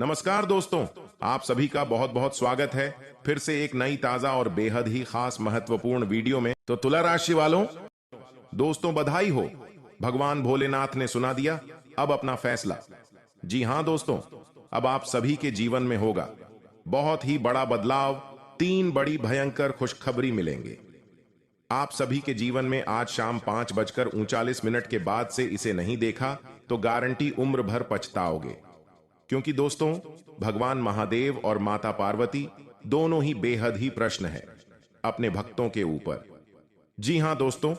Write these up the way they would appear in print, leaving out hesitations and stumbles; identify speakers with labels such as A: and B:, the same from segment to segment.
A: नमस्कार दोस्तों, आप सभी का बहुत बहुत स्वागत है फिर से एक नई ताजा और बेहद ही खास महत्वपूर्ण वीडियो में। तो तुला राशि वालों, दोस्तों बधाई हो, भगवान भोलेनाथ ने सुना दिया अब अपना फैसला। जी हां दोस्तों, अब आप सभी के जीवन में होगा बहुत ही बड़ा बदलाव। 3 बड़ी भयंकर खुशखबरी मिलेंगे आप सभी के जीवन में। आज शाम 5:39 के बाद से इसे नहीं देखा तो गारंटी उम्र भर पछताओगे, क्योंकि दोस्तों भगवान महादेव और माता पार्वती दोनों ही बेहद ही प्रश्न है अपने भक्तों के ऊपर। जी हां दोस्तों,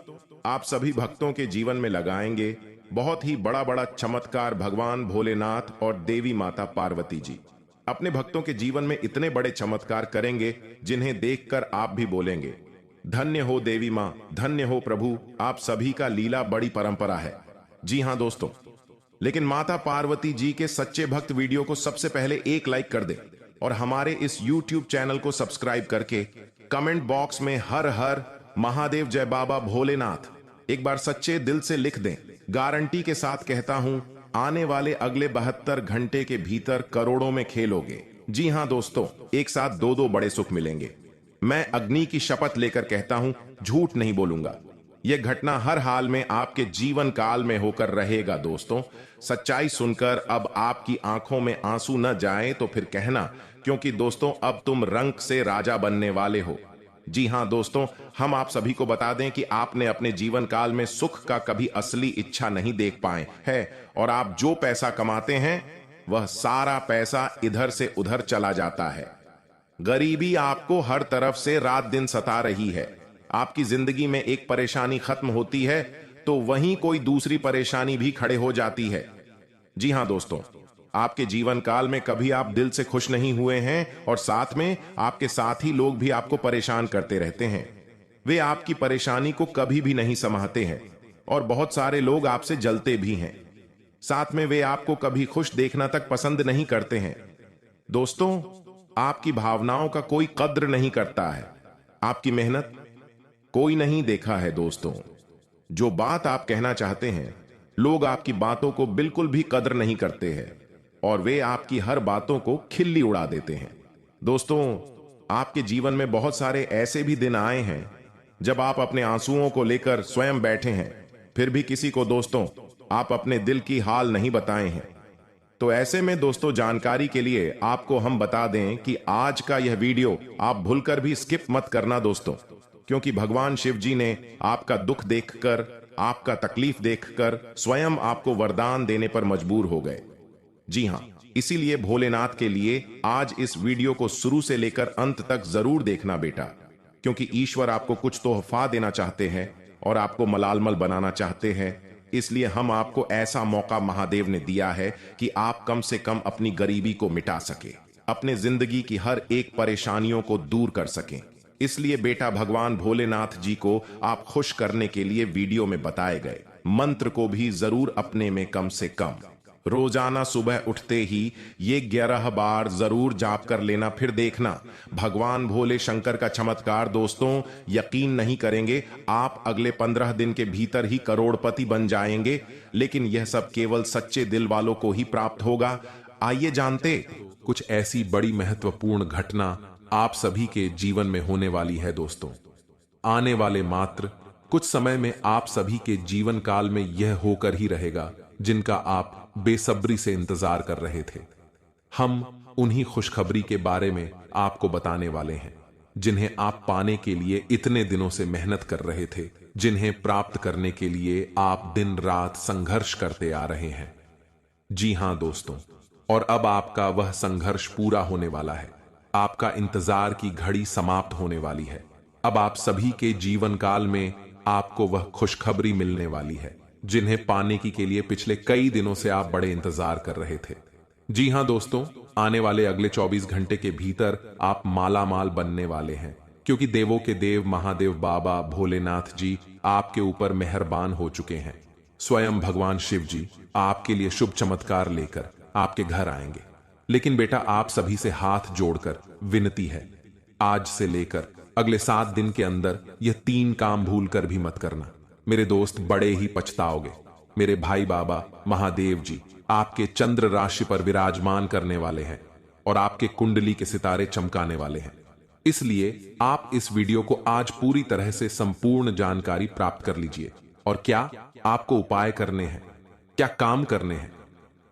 A: आप सभी भक्तों के जीवन में लगाएंगे बहुत ही बड़ा बड़ा चमत्कार। भगवान भोलेनाथ और देवी माता पार्वती जी अपने भक्तों के जीवन में इतने बड़े चमत्कार करेंगे जिन्हें देखकर आप भी बोलेंगे, धन्य हो देवी मां, धन्य हो प्रभु, आप सभी का लीला बड़ी परंपरा है। जी हां दोस्तों, लेकिन माता पार्वती जी के सच्चे भक्त वीडियो को सबसे पहले एक लाइक कर दे और हमारे इस YouTube चैनल को सब्सक्राइब करके कमेंट बॉक्स में हर हर महादेव जय बाबा भोलेनाथ एक बार सच्चे दिल से लिख दें। गारंटी के साथ कहता हूं, आने वाले अगले 72 घंटे के भीतर करोड़ों में खेलोगे। जी हां दोस्तों, एक साथ दो बड़े सुख मिलेंगे। मैं अग्नि की शपथ लेकर कहता हूं, झूठ नहीं बोलूंगा। यह घटना हर हाल में आपके जीवन काल में होकर रहेगा। दोस्तों सच्चाई सुनकर अब आपकी आंखों में आंसू न जाए तो फिर कहना, क्योंकि दोस्तों अब तुम रंक से राजा बनने वाले हो। जी हां दोस्तों, हम आप सभी को बता दें कि आपने अपने जीवन काल में सुख का कभी असली इच्छा नहीं देख पाए है, और आप जो पैसा कमाते हैं वह सारा पैसा इधर से उधर चला जाता है। गरीबी आपको हर तरफ से रात दिन सता रही है। आपकी जिंदगी में एक परेशानी खत्म होती है तो वहीं कोई दूसरी परेशानी भी खड़े हो जाती है। जी हां दोस्तों, आपके जीवन काल में कभी आप दिल से खुश नहीं हुए हैं और साथ में आपके साथी लोग भी आपको परेशान करते रहते हैं। वे आपकी परेशानी को कभी भी नहीं समझते हैं और बहुत सारे लोग आपसे जलते भी हैं। साथ में वे आपको कभी खुश देखना तक पसंद नहीं करते हैं। दोस्तों आपकी भावनाओं का कोई कद्र नहीं करता है, आपकी मेहनत कोई नहीं देखा है। दोस्तों जो बात आप कहना चाहते हैं, लोग आपकी बातों को बिल्कुल भी कद्र नहीं करते हैं और वे आपकी हर बातों को खिल्ली उड़ा देते हैं। दोस्तों आपके जीवन में बहुत सारे ऐसे भी दिन आए हैं जब आप अपने आंसुओं को लेकर स्वयं बैठे हैं, फिर भी किसी को दोस्तों आप अपने दिल की हाल नहीं बताए हैं। तो ऐसे में दोस्तों जानकारी के लिए आपको हम बता दें कि आज का यह वीडियो आप भूलकर भी स्किप मत करना दोस्तों, क्योंकि भगवान शिव जी ने आपका दुख देखकर, आपका तकलीफ देखकर स्वयं आपको वरदान देने पर मजबूर हो गए। जी हां, इसीलिए भोलेनाथ के लिए आज इस वीडियो को शुरू से लेकर अंत तक जरूर देखना बेटा, क्योंकि ईश्वर आपको कुछ तोहफा देना चाहते हैं और आपको मलालमल बनाना चाहते हैं। इसलिए हम आपको ऐसा मौका महादेव ने दिया है कि आप कम से कम अपनी गरीबी को मिटा सके, अपने जिंदगी की हर एक परेशानियों को दूर कर सकें। इसलिए बेटा भगवान भोलेनाथ जी को आप खुश करने के लिए वीडियो में बताए गए मंत्र को भी जरूर अपने में कम से कम रोजाना सुबह उठते ही ये 11 बार जरूर जाप कर लेना, फिर देखना भगवान भोले शंकर का चमत्कार। दोस्तों यकीन नहीं करेंगे, आप अगले 15 दिन के भीतर ही करोड़पति बन जाएंगे। लेकिन यह सब केवल सच्चे दिल वालों को ही प्राप्त होगा। आइए जानते कुछ ऐसी बड़ी महत्वपूर्ण घटना आप सभी के जीवन में होने वाली है। दोस्तों आने वाले मात्र कुछ समय में आप सभी के जीवन काल में यह होकर ही रहेगा जिनका आप बेसब्री से इंतजार कर रहे थे। हम उन्हीं खुशखबरी के बारे में आपको बताने वाले हैं जिन्हें आप पाने के लिए इतने दिनों से मेहनत कर रहे थे, जिन्हें प्राप्त करने के लिए आप दिन रात संघर्ष करते आ रहे हैं। जी हां दोस्तों, और अब आपका वह संघर्ष पूरा होने वाला है। आपका इंतजार की घड़ी समाप्त होने वाली है। अब आप सभी के जीवन काल में आपको वह खुशखबरी मिलने वाली है जिन्हें पाने की के लिए पिछले कई दिनों से आप बड़े इंतजार कर रहे थे। जी हां दोस्तों, आने वाले अगले 24 घंटे के भीतर आप माला माल बनने वाले हैं, क्योंकि देवों के देव महादेव बाबा भोलेनाथ जी आपके ऊपर मेहरबान हो चुके हैं। स्वयं भगवान शिव जी आपके लिए शुभ चमत्कार लेकर आपके घर आएंगे। लेकिन बेटा आप सभी से हाथ जोड़कर विनती है, आज से लेकर अगले 7 दिन के अंदर यह 3 काम भूल कर भी मत करना। मेरे दोस्त बड़े ही पछताओगे।
B: मेरे भाई बाबा महादेव जी आपके चंद्र राशि पर विराजमान करने वाले हैं और आपके कुंडली के सितारे चमकाने वाले हैं। इसलिए आप इस वीडियो को आज पूरी तरह से संपूर्ण जानकारी प्राप्त कर लीजिए। और क्या आपको उपाय करने हैं, क्या काम करने हैं,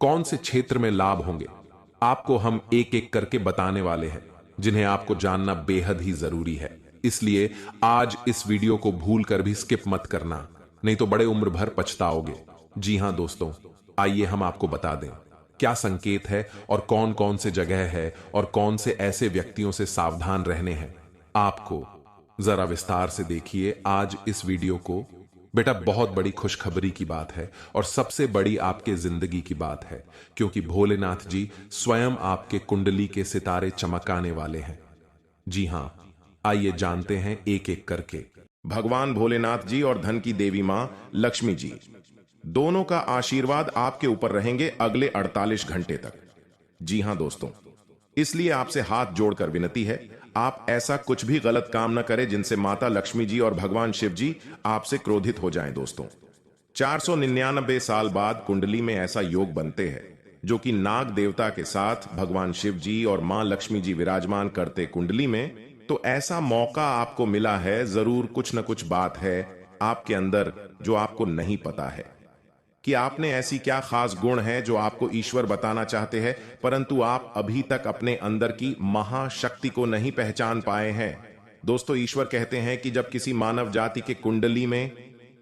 B: कौन से क्षेत्र में लाभ होंगे, आपको हम एक एक करके बताने वाले हैं, जिन्हें आपको जानना बेहद ही जरूरी है। इसलिए आज इस वीडियो को भूल कर भी स्किप मत करना, नहीं तो बड़े उम्र भर पछताओगे। जी हां दोस्तों, आइए हम आपको बता दें क्या संकेत है और कौन कौन से जगह है और कौन से ऐसे व्यक्तियों से सावधान रहने हैं। आपको जरा विस्तार से देखिए आज इस वीडियो को। बेटा, बहुत बड़ी खुशखबरी की बात है और सबसे बड़ी आपके जिंदगी की बात है, क्योंकि भोलेनाथ जी स्वयं आपके कुंडली के सितारे चमकाने वाले हैं। जी हां, आइए जानते हैं एक एक करके।
A: भगवान भोलेनाथ जी और धन की देवी मां लक्ष्मी जी दोनों का आशीर्वाद आपके ऊपर रहेंगे अगले 48 घंटे तक। जी हां दोस्तों, इसलिए आपसे हाथ जोड़कर विनती है, आप ऐसा कुछ भी गलत काम न करें जिनसे माता लक्ष्मी जी और भगवान शिव जी आपसे क्रोधित हो जाएं। दोस्तों, 499 साल बाद कुंडली में ऐसा योग बनते हैं जो कि नाग देवता के साथ भगवान शिव जी और मां लक्ष्मी जी विराजमान करते कुंडली में, तो ऐसा मौका आपको मिला है। जरूर कुछ न कुछ बात है आपके अंदर जो आपको नहीं पता है कि आपने ऐसी क्या खास गुण है जो आपको ईश्वर बताना चाहते हैं, परंतु आप अभी तक अपने अंदर की महाशक्ति को नहीं पहचान पाए हैं। दोस्तों, ईश्वर कहते हैं कि जब किसी मानव जाति के कुंडली में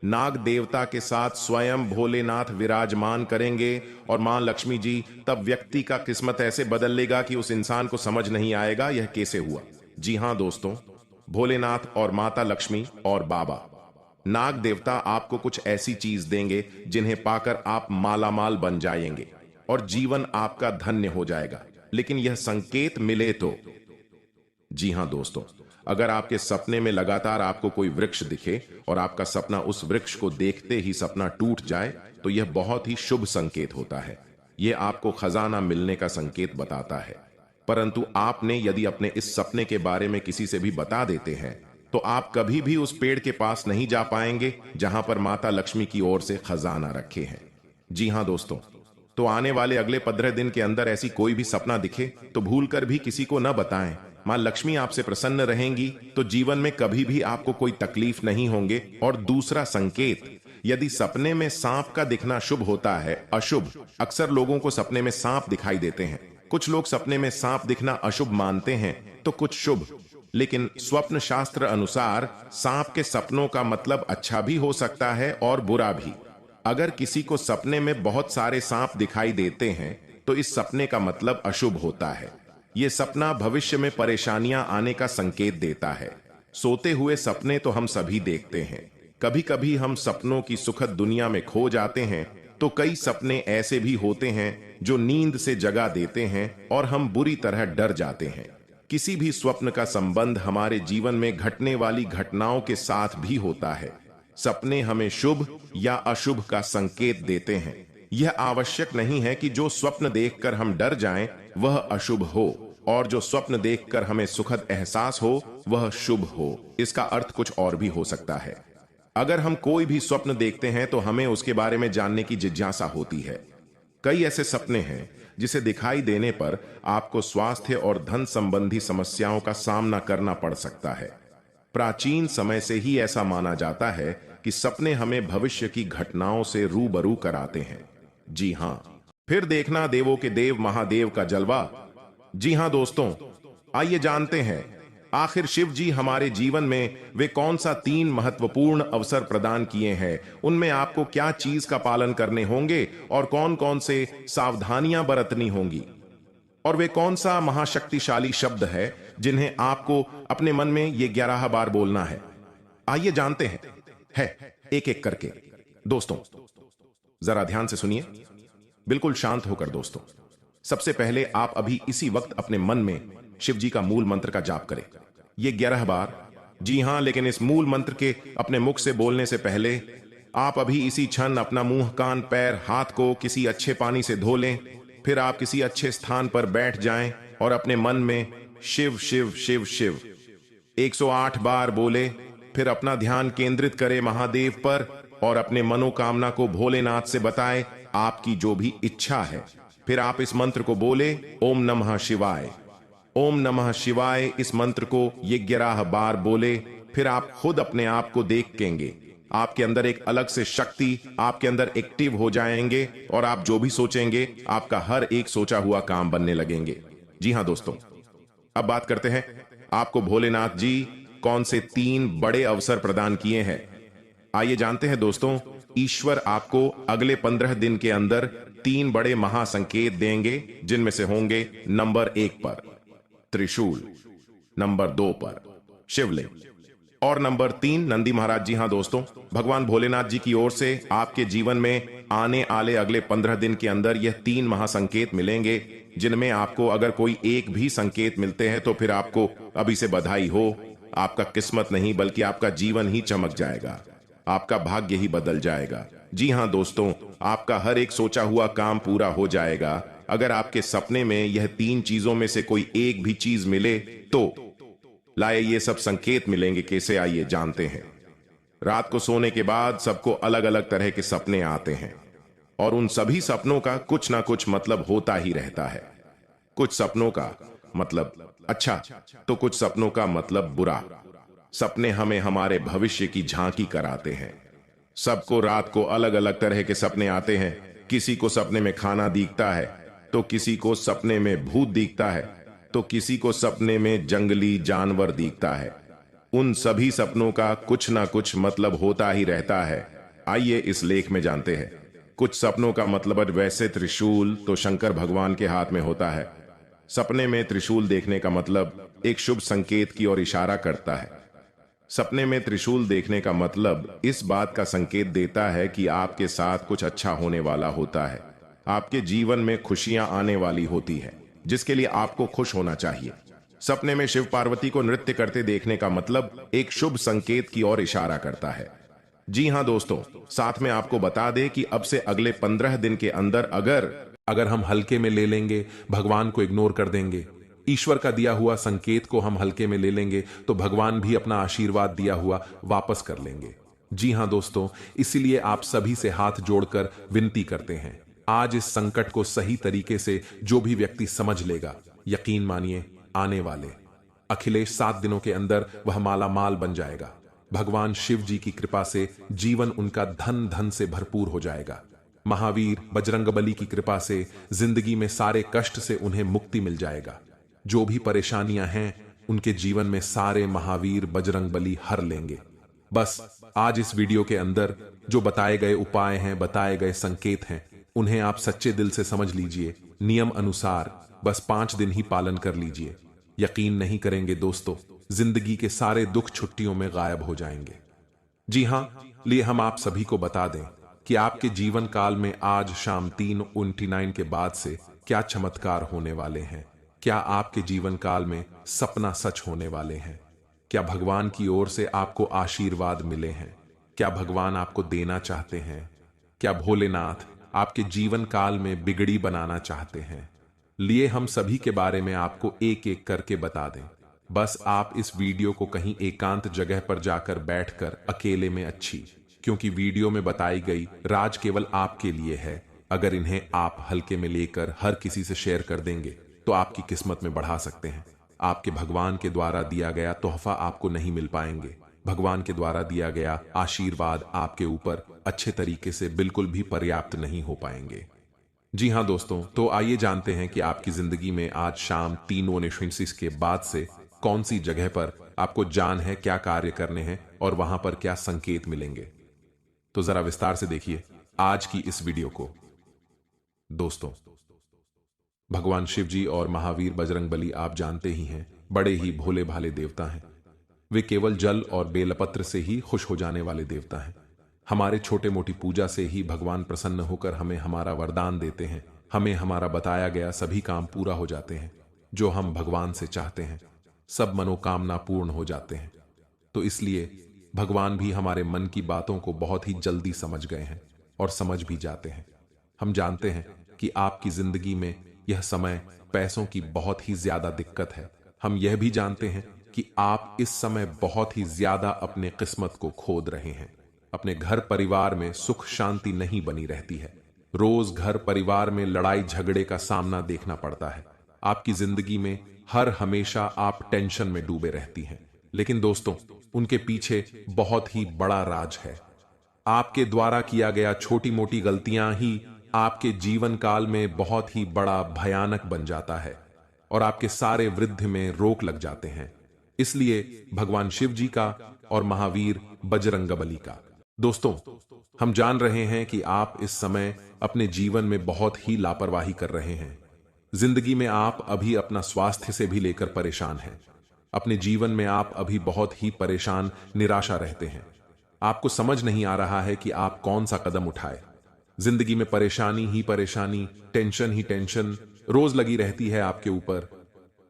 A: नाग देवता के साथ स्वयं भोलेनाथ विराजमान करेंगे और मां लक्ष्मी जी, तब व्यक्ति का किस्मत ऐसे बदल लेगा कि उस इंसान को समझ नहीं आएगा यह कैसे हुआ। जी हां दोस्तों, भोलेनाथ और माता लक्ष्मी और बाबा नाग देवता आपको कुछ ऐसी चीज देंगे जिन्हें पाकर आप मालामाल बन जाएंगे और जीवन आपका धन्य हो जाएगा। लेकिन यह संकेत मिले तो। जी हां दोस्तों, अगर आपके सपने में लगातार आपको कोई वृक्ष दिखे और आपका सपना उस वृक्ष को देखते ही सपना टूट जाए, तो यह बहुत ही शुभ संकेत होता है। यह आपको खजाना मिलने का संकेत बताता है। परंतु आपने यदि अपने इस सपने के बारे में किसी से भी बता देते हैं, तो आप कभी भी उस पेड़ के पास नहीं जा पाएंगे जहां पर माता लक्ष्मी की ओर से खजाना रखे हैं। जी हां दोस्तों, तो आने वाले अगले 15 दिन के अंदर ऐसी कोई भी सपना दिखे तो भूलकर भी किसी को न बताएं। मां लक्ष्मी आपसे प्रसन्न रहेंगी तो जीवन में कभी भी आपको कोई तकलीफ नहीं होंगे। और दूसरा संकेत, यदि सपने में सांप का दिखना शुभ होता है, अशुभ, अक्सर लोगों को सपने में सांप दिखाई देते हैं। कुछ लोग सपने में सांप दिखना अशुभ मानते हैं तो कुछ शुभ, लेकिन स्वप्न शास्त्र अनुसार सांप के सपनों का मतलब अच्छा भी हो सकता है और बुरा भी। अगर किसी को सपने में बहुत सारे सांप दिखाई देते हैं तो इस सपने का मतलब अशुभ होता है। यह सपना भविष्य में परेशानियां आने का संकेत देता है। सोते हुए सपने तो हम सभी देखते हैं। कभी कभी हम सपनों की सुखद दुनिया में खो जाते हैं, तो कई सपने ऐसे भी होते हैं जो नींद से जगा देते हैं और हम बुरी तरह डर जाते हैं। किसी भी स्वप्न का संबंध हमारे जीवन में घटने वाली घटनाओं के साथ भी होता है। सपने हमें शुभ या अशुभ का संकेत देते हैं। यह आवश्यक नहीं है कि जो स्वप्न देखकर हम डर जाएं वह अशुभ हो और जो स्वप्न देखकर हमें सुखद एहसास हो वह शुभ हो। इसका अर्थ कुछ और भी हो सकता है। अगर हम कोई भी स्वप्न देखते हैं तो हमें उसके बारे में जानने की जिज्ञासा होती है। कई ऐसे सपने हैं जिसे दिखाई देने पर आपको स्वास्थ्य और धन संबंधी समस्याओं का सामना करना पड़ सकता है। प्राचीन समय से ही ऐसा माना जाता है कि सपने हमें भविष्य की घटनाओं से रूबरू कराते हैं। जी हां, फिर देखना देवों के देव महादेव का जलवा। जी हां दोस्तों, आइए जानते हैं आखिर शिव जी हमारे जीवन में वे कौन सा 3 महत्वपूर्ण अवसर प्रदान किए हैं, उनमें आपको क्या चीज का पालन करने होंगे और कौन कौन से सावधानियां बरतनी होंगी, और वे कौन सा महाशक्तिशाली शब्द है जिन्हें आपको अपने मन में ये 11 बार बोलना है। आइए जानते हैं एक एक करके। दोस्तों, जरा ध्यान से सुनिए, बिल्कुल शांत होकर। दोस्तों, सबसे पहले आप अभी इसी वक्त अपने मन में शिव जी का मूल मंत्र का जाप करें, ये 11 बार। जी हां, लेकिन इस मूल मंत्र के अपने मुख से बोलने से पहले आप अभी इसी क्षण अपना मुंह, कान, पैर, हाथ को किसी अच्छे पानी से धो लें। फिर आप किसी अच्छे स्थान पर बैठ जाएं और अपने मन में शिव शिव शिव शिव 108 बार बोले। फिर अपना ध्यान केंद्रित करें महादेव पर और अपने मनोकामना को भोलेनाथ से बताएं, आपकी जो भी इच्छा है। फिर आप इस मंत्र को बोले, ओम नमः शिवाय। ओम नमः शिवाय इस मंत्र को 11 बार बोले। फिर आप खुद अपने आप को देखेंगे, आपके अंदर एक अलग से शक्ति आपके अंदर एक्टिव हो जाएंगे और आप जो भी सोचेंगे आपका हर एक सोचा हुआ काम बनने लगेंगे। जी हां दोस्तों, अब बात करते हैं आपको भोलेनाथ जी कौन से 3 बड़े अवसर प्रदान किए हैं। आइए जानते हैं दोस्तों, ईश्वर आपको अगले 15 दिन के अंदर 3 बड़े महासंकेत देंगे, जिनमें से होंगे नंबर 1 पर त्रिशूल, नंबर 2 पर शिवलिंग और नंबर 3 नंदी महाराज। जी हां दोस्तों, भगवान भोलेनाथ जी की ओर से आपके जीवन में आने वाले अगले 15 दिन के अंदर यह 3 महासंकेत मिलेंगे, जिनमें आपको अगर कोई एक भी संकेत मिलते हैं तो फिर आपको अभी से बधाई हो। आपका किस्मत नहीं बल्कि आपका जीवन ही चमक जाएगा, आपका भाग्य ही बदल जाएगा। जी हां दोस्तों, आपका हर एक सोचा हुआ काम पूरा हो जाएगा। अगर आपके सपने में यह 3 चीजों में से कोई एक भी चीज मिले तो लाए ये सब संकेत मिलेंगे। कैसे, आइए जानते हैं। रात को सोने के बाद सबको अलग अलग तरह के सपने आते हैं और उन सभी सपनों का कुछ ना कुछ मतलब होता ही रहता है। कुछ सपनों का मतलब अच्छा तो कुछ सपनों का मतलब बुरा। सपने हमें हमारे भविष्य की झांकी कराते हैं। सबको रात को अलग अलग तरह के सपने आते हैं। किसी को सपने में खाना दिखता है, तो किसी को सपने में भूत दिखता है, तो किसी को सपने में जंगली जानवर दिखता है। उन सभी सपनों का कुछ ना कुछ मतलब होता ही रहता है। आइए इस लेख में जानते हैं। कुछ सपनों का मतलब वैसे त्रिशूल तो शंकर भगवान के हाथ में होता है। सपने में त्रिशूल देखने का मतलब एक शुभ संकेत की ओर इशारा करता है। सपने में त्रिशूल देखने का मतलब इस बात का संकेत देता है कि आपके साथ कुछ अच्छा होने वाला होता है। आपके जीवन में खुशियां आने वाली होती है, जिसके लिए आपको खुश होना चाहिए। सपने में शिव पार्वती को नृत्य करते देखने का मतलब एक शुभ संकेत की ओर इशारा करता है। जी हां दोस्तों, साथ में आपको बता दें कि अब से अगले 15 दिन के अंदर
B: अगर हम हल्के में ले लेंगे, भगवान को इग्नोर कर देंगे, ईश्वर का दिया हुआ संकेत को हम हल्के में ले लेंगे, तो भगवान भी अपना आशीर्वाद दिया हुआ वापस कर लेंगे। जी हां दोस्तों, इसीलिए आप सभी से हाथ जोड़कर विनती करते हैं, आज इस संकट को सही तरीके से जो भी व्यक्ति समझ लेगा, यकीन मानिए आने वाले अखिलेश 7 दिनों के अंदर वह माला माल बन जाएगा। भगवान शिव जी की कृपा से जीवन उनका धन धन से भरपूर हो जाएगा। महावीर बजरंगबली की कृपा से जिंदगी में सारे कष्ट से उन्हें मुक्ति मिल जाएगा। जो भी परेशानियां हैं उनके जीवन में सारे महावीर बजरंगबली हर लेंगे। बस आज इस वीडियो के अंदर जो बताए गए उपाय हैं, बताए गए संकेत हैं, उन्हें आप सच्चे दिल से समझ लीजिए। नियम अनुसार बस 5 दिन ही पालन कर लीजिए। यकीन नहीं करेंगे दोस्तों, जिंदगी के सारे दुख छुट्टियों में गायब हो जाएंगे। जी हां, लिए हम आप सभी को बता दें कि आपके जीवन काल में आज शाम 3:29 के बाद से क्या चमत्कार होने वाले हैं। क्या आपके जीवन काल में सपना सच होने वाले हैं? क्या भगवान की ओर से आपको आशीर्वाद मिले हैं? क्या भगवान आपको देना चाहते हैं? क्या भोलेनाथ आपके जीवन काल में बिगड़ी बनाना चाहते हैं? लिए हम सभी के बारे में आपको एक एक करके बता दें। बस आप इस वीडियो को कहीं एकांत जगह पर जाकर बैठकर अकेले में अच्छी, क्योंकि वीडियो में बताई गई राज केवल आपके लिए है। अगर इन्हें आप हल्के में लेकर हर किसी से शेयर कर देंगे तो आपकी किस्मत में बढ़ा सकते हैं। आपके भगवान के द्वारा दिया गया तोहफा आपको नहीं मिल पाएंगे। भगवान के द्वारा दिया गया आशीर्वाद आपके ऊपर अच्छे तरीके से बिल्कुल भी पर्याप्त नहीं हो पाएंगे। जी हां दोस्तों, तो आइए जानते हैं कि आपकी जिंदगी में आज शाम 3:29 के बाद से कौन सी जगह पर आपको जान है, क्या कार्य करने हैं और वहां पर क्या संकेत मिलेंगे। तो जरा विस्तार से देखिए आज की इस वीडियो को। दोस्तों, भगवान शिव जी और महावीर बजरंगबली आप जानते ही हैं, बड़े ही भोले भाले देवता हैं। वे केवल जल और बेलपत्र से ही खुश हो जाने वाले देवता हैं। हमारे छोटे मोटी पूजा से ही भगवान प्रसन्न होकर हमें हमारा वरदान देते हैं। हमें हमारा बताया गया सभी काम पूरा हो जाते हैं जो हम भगवान से चाहते हैं। सब मनोकामना पूर्ण हो जाते हैं। तो इसलिए भगवान भी हमारे मन की बातों को बहुत ही जल्दी समझ गए हैं और समझ भी जाते हैं। हम जानते हैं कि आपकी जिंदगी में यह समय पैसों की बहुत ही ज्यादा दिक्कत है। हम यह भी जानते हैं कि आप इस समय बहुत ही ज्यादा अपने किस्मत को खोद रहे हैं। अपने घर परिवार में सुख शांति नहीं बनी रहती है। रोज घर परिवार में लड़ाई झगड़े का सामना देखना पड़ता है। आपकी जिंदगी में हर हमेशा आप टेंशन में डूबे रहती हैं। लेकिन दोस्तों, उनके पीछे बहुत ही बड़ा राज है। आपके द्वारा किया गया छोटी मोटी गलतियां ही आपके जीवन काल में बहुत ही बड़ा भयानक बन जाता है और आपके सारे वृद्धि में रोक लग जाते हैं। इसलिए भगवान शिव जी का और महावीर बजरंगबली का। दोस्तों, हम जान रहे हैं कि आप इस समय अपने जीवन में बहुत ही लापरवाही कर रहे हैं। जिंदगी में आप अभी अपना स्वास्थ्य से भी लेकर परेशान हैं। अपने जीवन में आप अभी बहुत ही परेशान निराशा रहते हैं। आपको समझ नहीं आ रहा है कि आप कौन सा कदम उठाए। जिंदगी में परेशानी ही परेशानी, टेंशन ही टेंशन रोज लगी रहती है आपके ऊपर।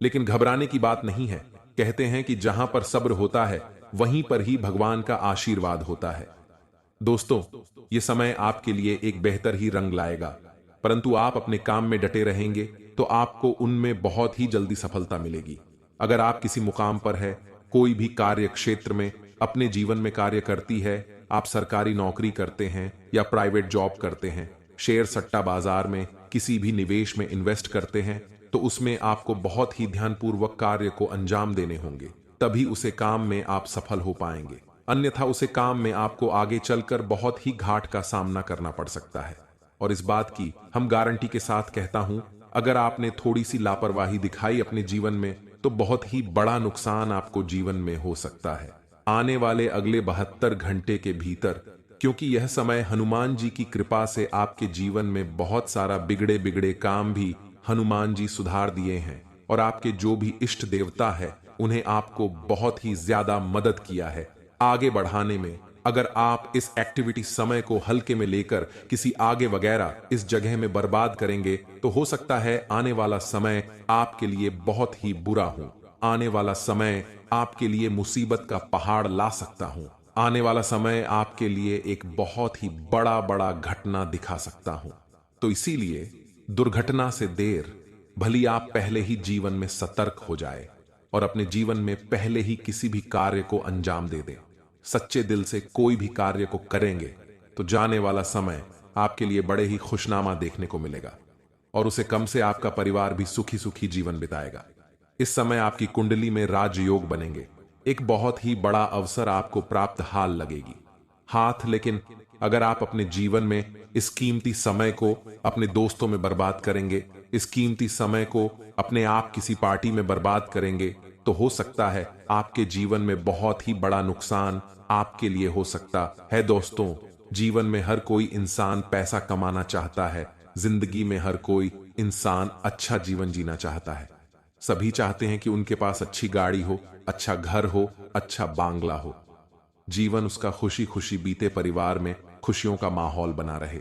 B: लेकिन घबराने की बात नहीं है। कहते हैं कि जहां पर सब्र होता है वहीं पर ही भगवान का आशीर्वाद होता है। दोस्तों, ये समय आपके लिए एक बेहतर ही रंग लाएगा, परंतु आप अपने काम में डटे रहेंगे तो आपको उनमें बहुत ही जल्दी सफलता मिलेगी। अगर आप किसी मुकाम पर है, कोई भी कार्य क्षेत्र में अपने जीवन में कार्य करती है, आप सरकारी नौकरी करते हैं या प्राइवेट जॉब करते हैं, शेयर सट्टा बाजार में किसी भी निवेश में इन्वेस्ट करते हैं, तो उसमें आपको बहुत ही ध्यानपूर्वक कार्य को अंजाम देने होंगे, तभी उसे काम में आप सफल हो पाएंगे। अन्यथा उसे काम में आपको आगे चलकर बहुत ही घाट का सामना करना पड़ सकता है। और इस बात की हम गारंटी के साथ कहता हूं, अगर आपने थोड़ी सी लापरवाही दिखाई अपने जीवन में तो बहुत ही बड़ा नुकसान आपको जीवन में हो सकता है आने वाले अगले 72 घंटे के भीतर। क्योंकि यह समय हनुमान जी की कृपा से आपके जीवन में बहुत सारा बिगड़े बिगड़े काम भी हनुमान जी सुधार दिए हैं और आपके जो भी इष्ट देवता है उन्हें आपको बहुत ही ज्यादा मदद किया है आगे बढ़ाने में। अगर आप इस एक्टिविटी समय को हल्के में लेकर किसी आगे वगैरह इस जगह में बर्बाद करेंगे तो हो सकता है आने वाला समय आपके लिए बहुत ही बुरा हो। आने वाला समय आपके लिए मुसीबत का पहाड़ ला सकता हूं। आने वाला समय आपके लिए एक बहुत ही बड़ा बड़ा घटना दिखा सकता हूं। तो इसीलिए दुर्घटना से देर भली आप पहले ही जीवन में सतर्क हो जाए और अपने जीवन में पहले ही किसी भी कार्य को अंजाम दे दें। सच्चे दिल से कोई भी कार्य को करेंगे तो जाने वाला समय आपके लिए बड़े ही खुशनामा देखने को मिलेगा और उसे कम से आपका परिवार भी सुखी सुखी जीवन बिताएगा। इस समय आपकी कुंडली में राजयोग बनेंगे। एक बहुत ही बड़ा अवसर आपको प्राप्त हाल लगेगी हाथ। लेकिन अगर आप अपने जीवन में इस कीमती समय को अपने दोस्तों में बर्बाद करेंगे, इस कीमती समय को अपने आप किसी पार्टी में बर्बाद करेंगे, तो हो सकता है आपके जीवन में बहुत ही बड़ा नुकसान आपके लिए हो सकता है। दोस्तों, जीवन में हर कोई इंसान पैसा कमाना चाहता है। जिंदगी में हर कोई इंसान अच्छा जीवन जीना चाहता है। सभी चाहते हैं कि उनके पास अच्छी गाड़ी हो, अच्छा घर हो, अच्छा बांग्ला हो, जीवन उसका खुशी खुशी बीते, परिवार में खुशियों का माहौल बना रहे।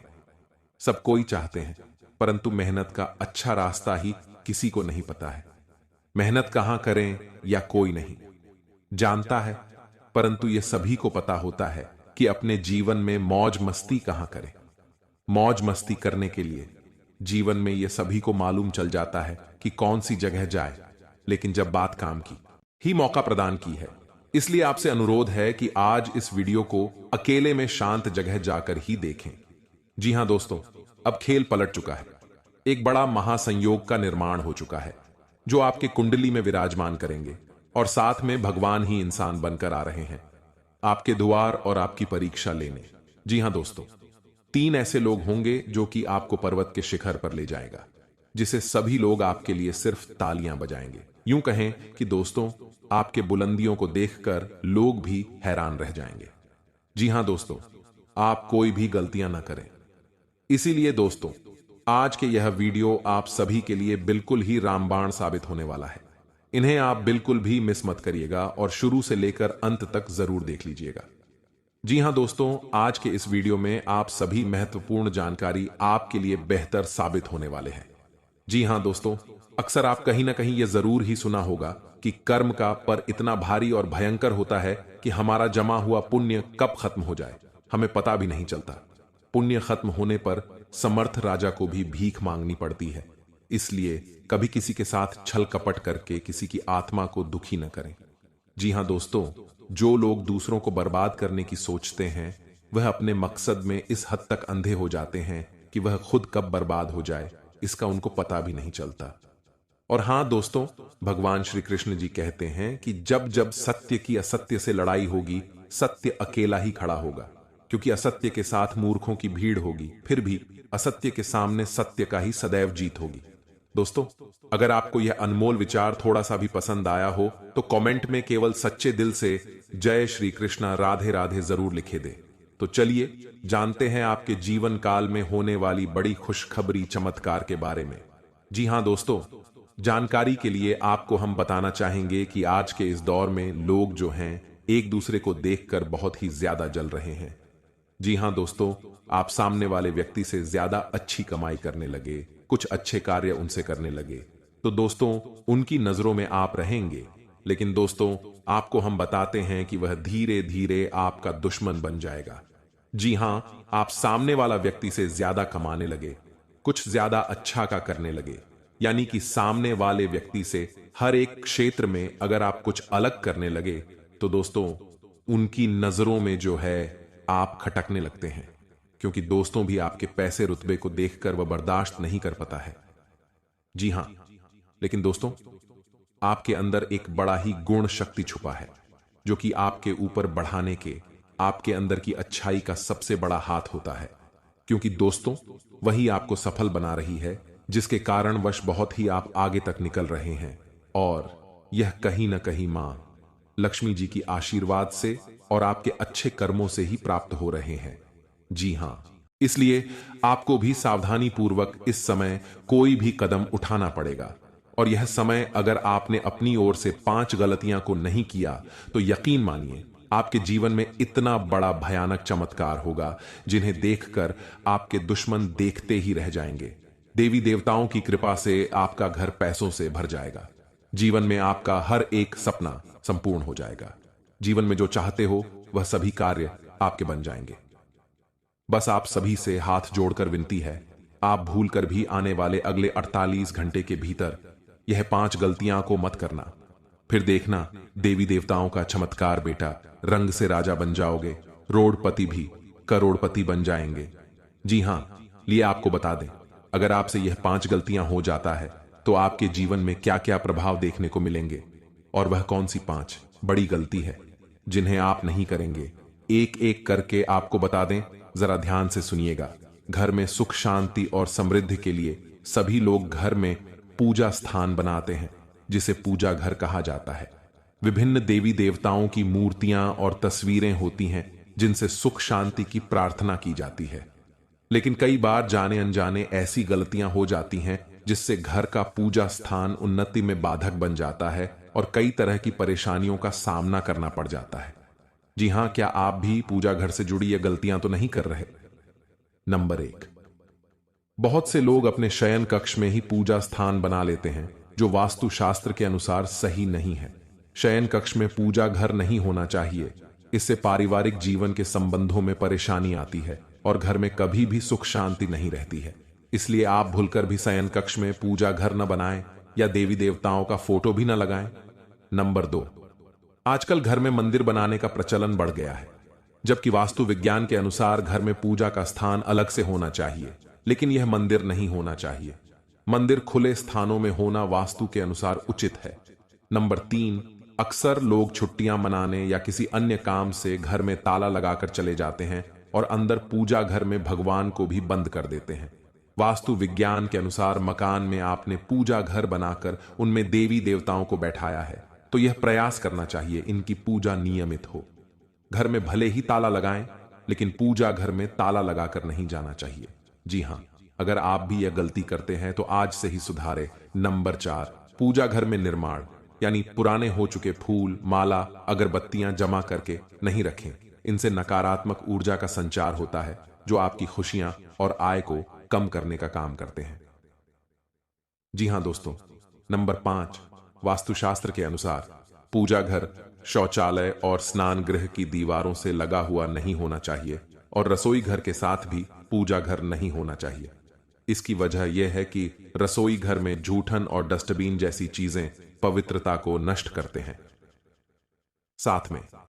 B: सब कोई चाहते हैं, परंतु मेहनत का अच्छा रास्ता ही किसी को नहीं पता है। मेहनत कहां करें या कोई नहीं जानता है, परंतु यह सभी को पता होता है कि अपने जीवन में मौज मस्ती कहां करें। मौज मस्ती करने के लिए जीवन में यह सभी को मालूम चल जाता है कि कौन सी जगह जाए, लेकिन जब बात काम की ही मौका प्रदान की है। इसलिए आपसे अनुरोध है कि आज इस वीडियो को अकेले में शांत जगह जाकर ही देखें। जी हां दोस्तों, अब खेल पलट चुका है। एक बड़ा महासंयोग का निर्माण हो चुका है जो आपके कुंडली में विराजमान करेंगे और साथ में भगवान ही इंसान बनकर आ रहे हैं आपके द्वार और आपकी परीक्षा लेने। जी हां दोस्तों, 3 ऐसे लोग होंगे जो कि आपको पर्वत के शिखर पर ले जाएगा, जिसे सभी लोग आपके लिए सिर्फ तालियां बजाएंगे। यूं कहें कि दोस्तों, आपके बुलंदियों को देखकर लोग भी हैरान रह जाएंगे। जी हां दोस्तों, आप कोई भी गलतियां ना करें। इसीलिए दोस्तों, आज के यह वीडियो आप सभी के लिए बिल्कुल ही रामबाण साबित होने वाला है। इन्हें आप बिल्कुल भी मिस मत करिएगा और शुरू से लेकर अंत तक जरूर देख लीजिएगा। जी हां दोस्तों, आज के इस वीडियो में आप सभी महत्वपूर्ण जानकारी आपके लिए बेहतर साबित होने वाले हैं। जी हां दोस्तों, अक्सर आप कहीं ना कहीं यह जरूर ही सुना होगा कि कर्म का पर इतना भारी और भयंकर होता है कि हमारा जमा हुआ पुण्य कब खत्म हो जाए हमें पता भी नहीं चलता। पुण्य खत्म होने पर समर्थ राजा को भी भीख मांगनी पड़ती है। इसलिए कभी किसी के साथ छल कपट करके किसी की आत्मा को दुखी न करें। जी हां दोस्तों, जो लोग दूसरों को बर्बाद करने की सोचते हैं वह अपने मकसद में इस हद तक अंधे हो जाते हैं कि वह खुद कब बर्बाद हो जाए इसका उनको पता भी नहीं चलता। और हां दोस्तों, भगवान श्री कृष्ण जी कहते हैं कि जब जब सत्य की असत्य से लड़ाई होगी, सत्य अकेला ही खड़ा होगा, क्योंकि असत्य के साथ मूर्खों की भीड़ होगी, फिर भी असत्य के सामने सत्य का ही सदैव जीत होगी। दोस्तों, अगर आपको यह अनमोल विचार थोड़ा सा भी पसंद आया हो तो कमेंट में केवल सच्चे दिल से जय श्री कृष्णा राधे राधे जरूर लिखे दे। तो चलिए जानते हैं आपके जीवन काल में होने वाली बड़ी खुशखबरी चमत्कार के बारे में। जी हां दोस्तों, जानकारी के लिए आपको हम बताना चाहेंगे कि आज के इस दौर में लोग जो हैं एक दूसरे को देखकर बहुत ही ज्यादा जल रहे हैं। जी हां दोस्तों, आप सामने वाले व्यक्ति से ज्यादा अच्छी कमाई करने लगे, कुछ अच्छे कार्य उनसे करने लगे, तो दोस्तों उनकी नजरों में आप रहेंगे, लेकिन दोस्तों आपको हम बताते हैं कि वह धीरे धीरे आपका दुश्मन बन जाएगा। जी हां, आप सामने वाला व्यक्ति से ज्यादा कमाने लगे, कुछ ज्यादा अच्छा का करने लगे, यानी कि सामने वाले व्यक्ति से हर एक क्षेत्र में अगर आप कुछ अलग करने लगे तो दोस्तों उनकी नजरों में जो है आप खटकने लगते हैं, क्योंकि दोस्तों भी आपके पैसे रुतबे को देखकर वह बर्दाश्त नहीं कर पाता है। जी हां, लेकिन दोस्तों आपके अंदर एक बड़ा ही गुण शक्ति छुपा है, जो कि आपके ऊपर बढ़ाने के, आपके अंदर की अच्छाई का सबसे बड़ा हाथ होता है, क्योंकि दोस्तों वही आपको सफल बना रही है, जिसके कारणवश बहुत ही आप आगे तक निकल रहे हैं। और यह कहीं ना कहीं मां लक्ष्मी जी की आशीर्वाद से और आपके अच्छे कर्मों से ही प्राप्त हो रहे हैं। जी हां, इसलिए आपको भी सावधानी पूर्वक इस समय कोई भी कदम उठाना पड़ेगा। और यह समय अगर आपने अपनी ओर से 5 गलतियां को नहीं किया तो यकीन मानिए आपके जीवन में इतना बड़ा भयानक चमत्कार होगा जिन्हें देखकर आपके दुश्मन देखते ही रह जाएंगे। देवी देवताओं की कृपा से आपका घर पैसों से भर जाएगा, जीवन में आपका हर एक सपना संपूर्ण हो जाएगा, जीवन में जो चाहते हो वह सभी कार्य आपके बन जाएंगे। बस आप सभी से हाथ जोड़कर विनती है, आप भूलकर भी आने वाले अगले 48 घंटे के भीतर यह 5 गलतियां को मत करना, फिर देखना देवी देवताओं का चमत्कार बेटा, रंग से राजा बन जाओगे, रोडपति भी करोड़पति बन जाएंगे। जी हां, लिए आपको बता दें, अगर आपसे यह 5 गलतियां हो जाता है तो आपके जीवन में क्या क्या प्रभाव देखने को मिलेंगे, और वह कौन सी 5 बड़ी गलती है जिन्हें आप नहीं करेंगे, एक एक करके आपको बता दें। जरा ध्यान से सुनिएगा। घर में सुख शांति और समृद्धि के लिए सभी लोग घर में पूजा स्थान बनाते हैं, जिसे पूजा घर कहा जाता है। विभिन्न देवी देवताओं की मूर्तियां और तस्वीरें होती हैं जिनसे सुख शांति की प्रार्थना की जाती है। लेकिन कई बार जाने अनजाने ऐसी गलतियां हो जाती हैं जिससे घर का पूजा स्थान उन्नति में बाधक बन जाता है और कई तरह की परेशानियों का सामना करना पड़ जाता है। जी हां, क्या आप भी पूजा घर से जुड़ी ये गलतियां तो नहीं कर रहे? नंबर 1, बहुत से लोग अपने शयन कक्ष में ही पूजा स्थान बना लेते हैं, जो वास्तु शास्त्र के अनुसार सही नहीं है। शयन कक्ष में पूजा घर नहीं होना चाहिए, इससे पारिवारिक जीवन के संबंधों में परेशानी आती है और घर में कभी भी सुख शांति नहीं रहती है। इसलिए आप भूलकर भी शयन कक्ष में पूजा घर न बनाएं या देवी देवताओं का फोटो भी न लगाएं। नंबर 2, आजकल घर में मंदिर बनाने का प्रचलन बढ़ गया है, जबकि वास्तु विज्ञान के अनुसार घर में पूजा का स्थान अलग से होना चाहिए, लेकिन यह मंदिर नहीं होना चाहिए। मंदिर खुले स्थानों में होना वास्तु के अनुसार उचित है। नंबर 3, अक्सर लोग छुट्टियां मनाने या किसी अन्य काम से घर में ताला लगाकर चले जाते हैं और अंदर पूजा घर में भगवान को भी बंद कर देते हैं। वास्तु विज्ञान के अनुसार मकान में आपने पूजा घर बनाकर उनमें देवी देवताओं को बैठाया है, तो यह प्रयास करना चाहिए इनकी पूजा नियमित हो। घर में भले ही ताला लगाएं, लेकिन पूजा घर में ताला लगाकर नहीं जाना चाहिए। जी हां, अगर आप भी यह गलती करते हैं तो आज से ही सुधारे। नंबर 4, पूजा घर में निर्माण यानी पुराने हो चुके फूल, माला, अगरबत्तियां जमा करके नहीं रखें। इनसे नकारात्मक ऊर्जा का संचार होता है, जो आपकी खुशियां और आय को कम करने का काम करते हैं। जी हां दोस्तों, नंबर 5, वास्तुशास्त्र के अनुसार पूजा घर शौचालय और स्नान गृह की दीवारों से लगा हुआ नहीं होना चाहिए और रसोई घर के साथ भी पूजा घर नहीं होना चाहिए। इसकी वजह यह है कि रसोई घर में जूठन और डस्टबिन जैसी चीजें पवित्रता को नष्ट करते हैं। साथ में